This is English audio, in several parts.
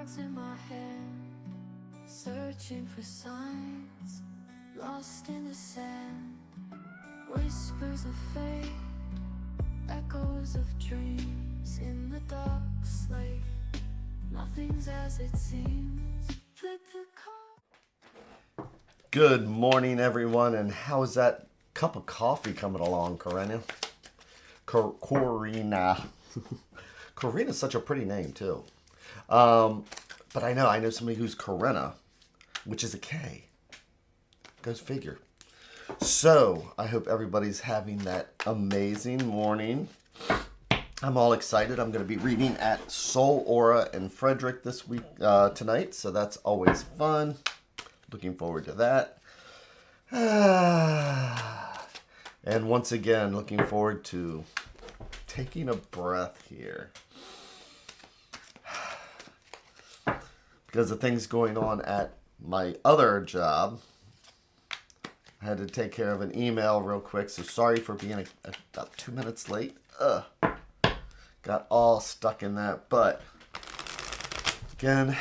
cards in my hand, searching for signs, lost in the sand. Whispers of fate, echoes of dreams in the dark slate. Nothing's as it seems. Flip the card. Good morning, everyone, and how's that cup of coffee coming along, Corina? Corina. Corina's such a pretty name, too. But I know somebody who's Corina, which is a K. Goes figure. So, I hope everybody's having that amazing morning. I'm all excited. I'm going to be reading at Soul Aura and Frederick this week, tonight, so that's always fun. Looking forward to that. And once again, looking forward to taking a breath here. Because of things going on at my other job, I had to take care of an email real quick, so sorry for being about 2 minutes late. Got all stuck in that, but again,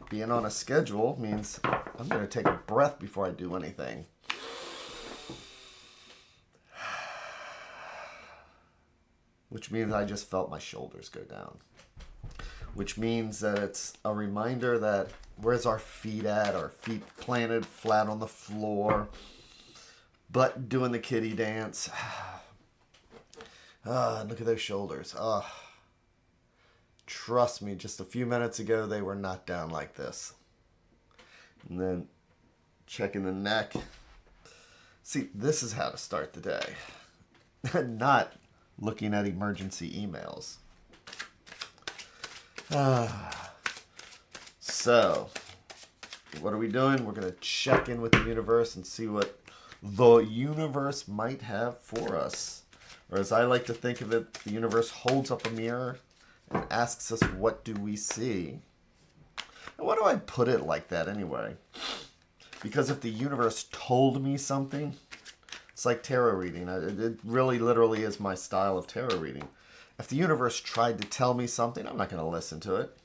being on a schedule means I'm going to take a breath before I do anything. Which means I just felt my shoulders go down. Which means that it's a reminder that where's our feet at? Our feet planted flat on the floor, butt doing the kitty dance. Look at those shoulders. Trust me, just a few minutes ago, they were not down like this. And then checking the neck. See, this is how to start the day. Not looking at emergency emails. So, what are we doing? We're going to check in with the universe and see what the universe might have for us. Or as I like to think of it, the universe holds up a mirror and asks us, what do we see? And why do I put it like that anyway? Because if the universe told me something, it's like tarot reading. It really literally is my style of tarot reading. If the universe tried to tell me something, I'm not going to listen to it.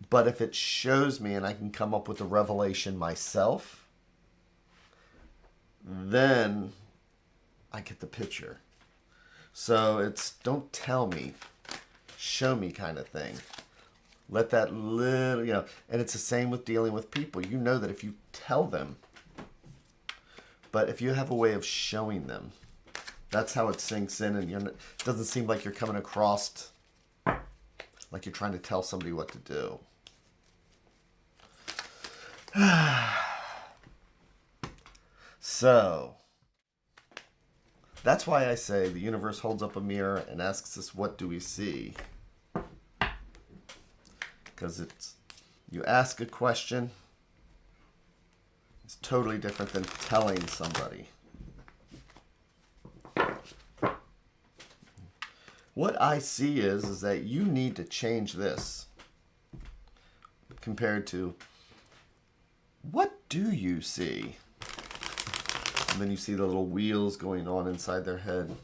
But if it shows me and I can come up with a revelation myself, then I get the picture. So it's don't tell me, show me kind of thing. Let that little, and it's the same with dealing with people. You know that if you tell them, but if you have a way of showing them, that's how it sinks in, and it doesn't seem like you're coming across like you're trying to tell somebody what to do. So, that's why I say the universe holds up a mirror and asks us, what do we see? Because you ask a question, it's totally different than telling somebody. What I see is that you need to change this compared to what do you see? And then you see the little wheels going on inside their head.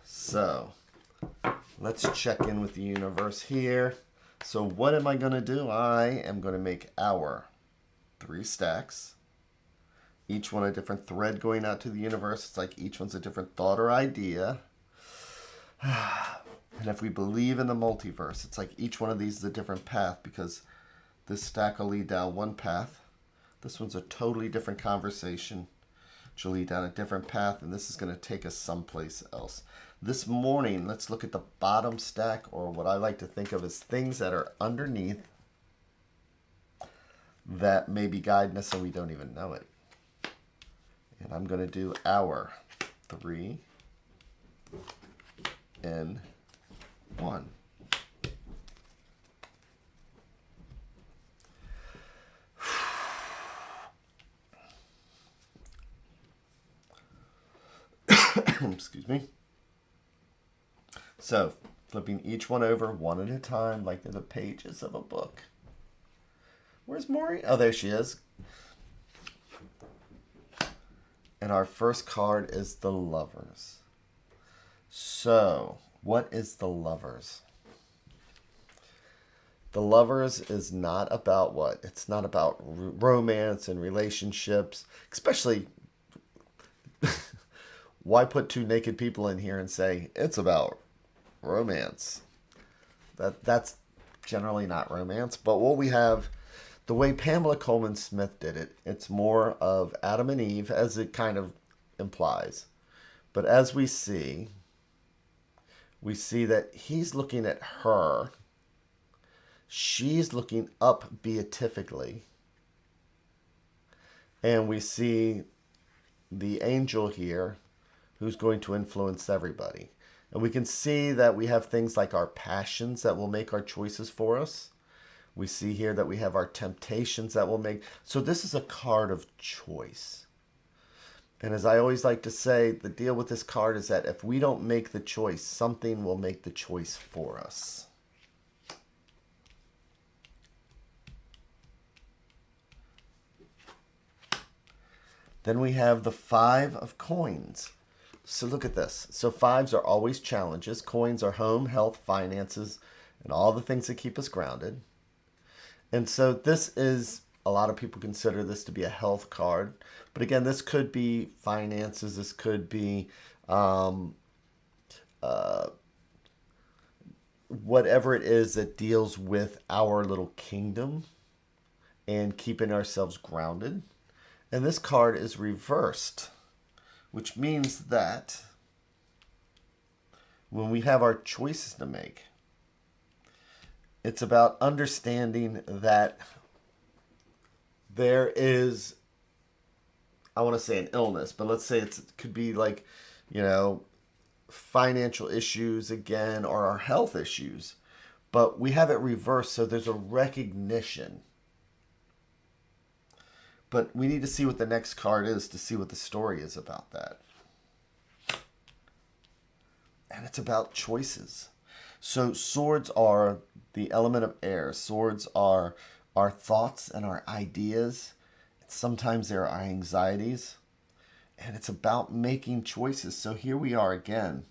So, let's check in with the universe here. So what am I going to do? I am going to make our 3 stacks. Each one a different thread going out to the universe. It's like each one's a different thought or idea. And if we believe in the multiverse, it's like each one of these is a different path, because this stack will lead down one path. This one's a totally different conversation, which will lead down a different path, and this is going to take us someplace else. This morning, let's look at the bottom stack, or what I like to think of as things that are underneath that may be guiding us and we don't even know it. And I'm going to do our 3 and 1. Excuse me. So, flipping each one over one at a time, like they're the pages of a book. Where's Maury? Oh, there she is. And our first card is the Lovers. So, what is the Lovers? The Lovers is not about what? It's not about romance and relationships, especially why put two naked people in here and say it's about romance? That's generally not romance. But what we have, the way Pamela Coleman Smith did it, it's more of Adam and Eve, as it kind of implies. But as we see that he's looking at her. She's looking up beatifically. And we see the angel here who's going to influence everybody. And we can see that we have things like our passions that will make our choices for us. We see here that we have our temptations that will make. So this is a card of choice. And as I always like to say, the deal with this card is that if we don't make the choice, something will make the choice for us. Then we have the 5 of coins. So look at this. So 5s are always challenges. Coins are home, health, finances, and all the things that keep us grounded. And so this is, a lot of people consider this to be a health card. But again, this could be finances. This could be whatever it is that deals with our little kingdom and keeping ourselves grounded. And this card is reversed, which means that when we have our choices to make, it's about understanding that there is, I want to say an illness, but let's say it could be like, financial issues again, or our health issues. But we have it reversed, so there's a recognition. But we need to see what the next card is to see what the story is about that. And it's about choices. So swords are the element of air. Swords are our thoughts and our ideas. Sometimes they're our anxieties. And it's about making choices. So here we are again.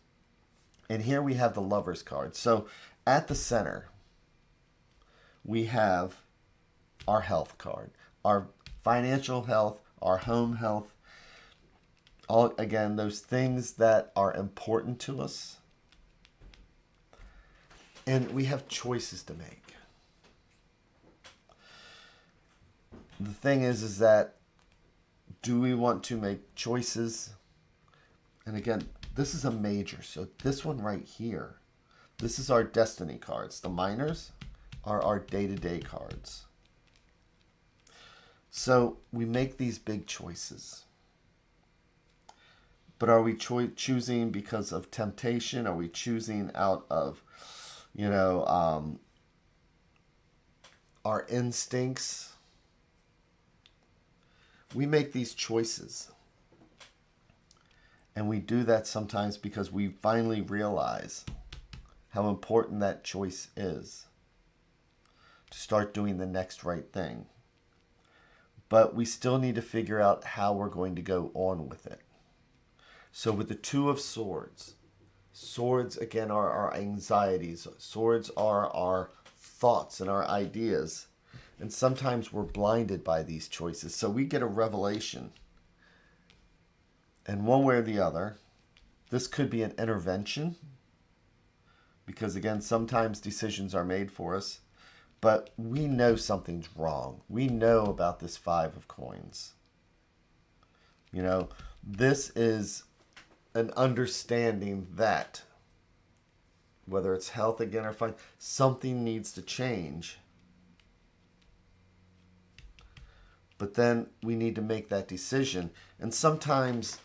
And here we have the Lovers card. So at the center, we have our health card. Our financial health, our home health, all again, those things that are important to us. And we have choices to make. The thing is that do we want to make choices? And again, this is a major. So this one right here, this is our destiny cards. The minors are our day-to-day cards. So we make these big choices. But are we choosing because of temptation? Are we choosing out of, our instincts? We make these choices. And we do that sometimes because we finally realize how important that choice is to start doing the next right thing. But we still need to figure out how we're going to go on with it. So with the 2 of Swords, swords again are our anxieties. Swords are our thoughts and our ideas. And sometimes we're blinded by these choices. So we get a revelation. And one way or the other, this could be an intervention. Because again, sometimes decisions are made for us. But we know something's wrong. We know about this 5 of coins. This is an understanding that whether it's health again or fine, something needs to change. But then we need to make that decision. And sometimes,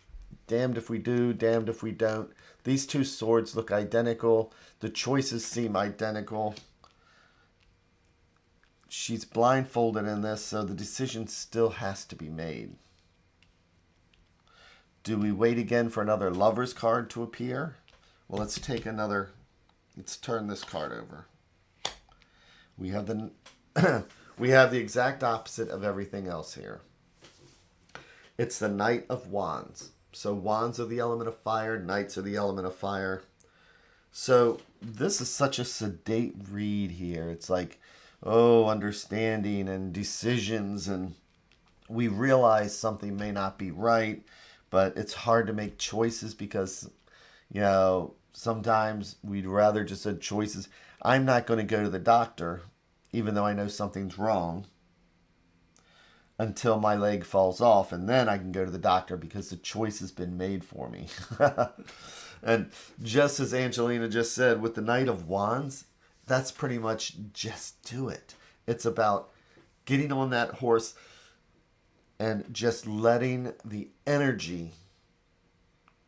damned if we do, damned if we don't. These 2 swords look identical. The choices seem identical. She's blindfolded in this, so the decision still has to be made. Do we wait again for another Lover's card to appear? Well, let's turn this card over. We have we have the exact opposite of everything else here. It's the Knight of Wands. So wands are the element of fire, knights are the element of fire. So this is such a sedate read here. It's like, oh, understanding and decisions, and we realize something may not be right, but it's hard to make choices because, sometimes we'd rather just have choices. I'm not going to go to the doctor, even though I know something's wrong, until my leg falls off, and then I can go to the doctor because the choice has been made for me. And just as Angelina just said, with the Knight of Wands, that's pretty much just do it. It's about getting on that horse and just letting the energy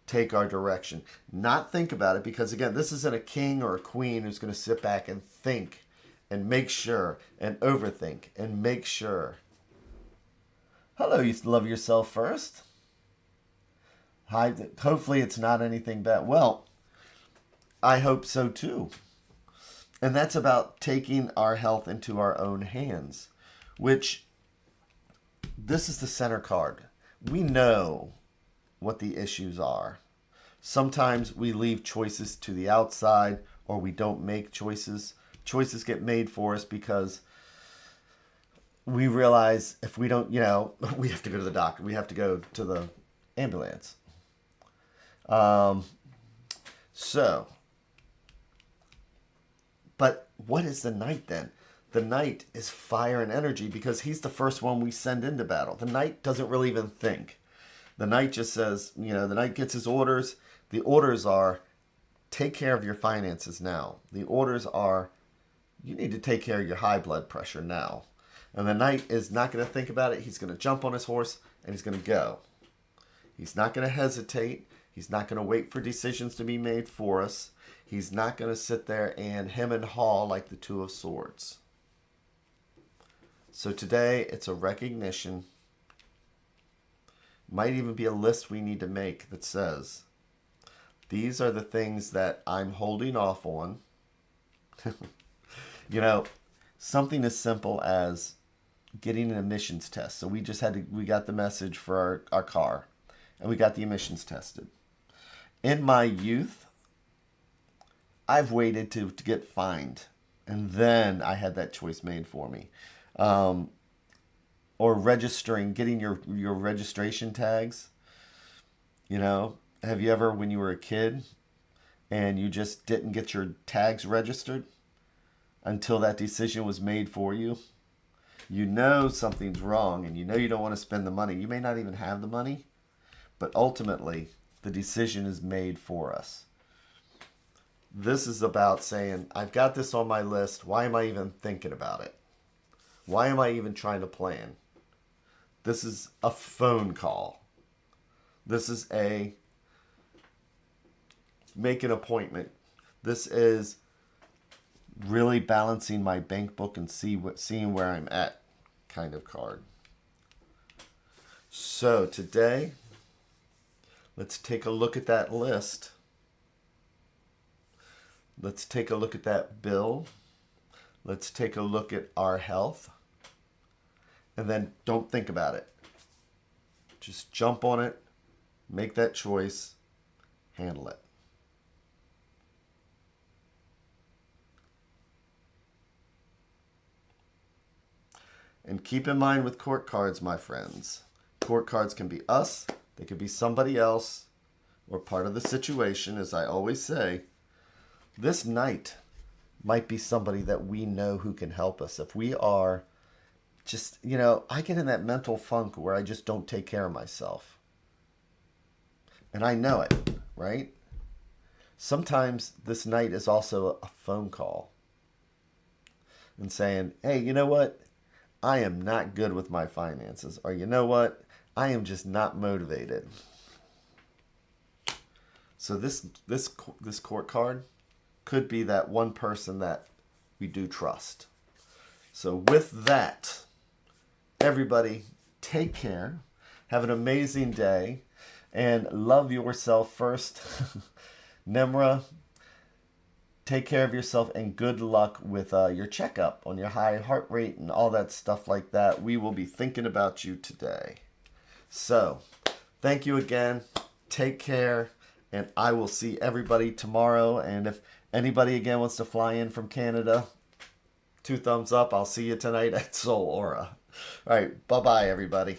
take our direction. Not think about it, because again, this isn't a king or a queen who's going to sit back and think and make sure and overthink and make sure. Hello, you love yourself first. Hi, hopefully it's not anything bad. Well, I hope so too. And that's about taking our health into our own hands, which this is the center card. We know what the issues are. Sometimes we leave choices to the outside, or we don't make choices. Choices get made for us because we realize if we don't, we have to go to the doctor. We have to go to the ambulance. But what is the Knight then? The Knight is fire and energy because he's the first one we send into battle. The Knight doesn't really even think. The Knight just says, the Knight gets his orders. The orders are, take care of your finances now. The orders are, you need to take care of your high blood pressure now. And the Knight is not going to think about it. He's going to jump on his horse and he's going to go. He's not going to hesitate. He's not going to wait for decisions to be made for us. He's not going to sit there and hem and haw like the Two of Swords. So today, it's a recognition. Might even be a list we need to make that says, these are the things that I'm holding off on. Something as simple as getting an emissions test. So we got the message for our car, and we got the emissions tested. In my youth, I've waited to get fined, and then I had that choice made for me. Or registering, getting your registration tags. Have you ever, when you were a kid, and you just didn't get your tags registered until that decision was made for you? Something's wrong, and you don't want to spend the money. You may not even have the money, but ultimately, the decision is made for us. This is about saying, I've got this on my list. Why am I even thinking about it? Why am I even trying to plan? This is a phone call. This is make an appointment. This is really balancing my bank book and seeing where I'm at kind of card. So today, let's take a look at that list. Let's take a look at that bill. Let's take a look at our health. And then don't think about it. Just jump on it, make that choice, handle it. And keep in mind with court cards, my friends, court cards can be us, they could be somebody else, or part of the situation, as I always say. This Knight might be somebody that we know who can help us. If we are just, I get in that mental funk where I just don't take care of myself. And I know it, right? Sometimes this Knight is also a phone call and saying, hey, you know what? I am not good with my finances. Or you know what? I am just not motivated. So this court card could be that one person that we do trust. So with that, everybody, take care. Have an amazing day. And love yourself first. Nemra, Take care of yourself and good luck with your checkup on your high heart rate and all that stuff like that. We will be thinking about you today. So, thank you again. Take care, and I will see everybody tomorrow. And if anybody again wants to fly in from Canada, 2 thumbs up. I'll see you tonight at Soul Aura. All right, bye-bye, everybody.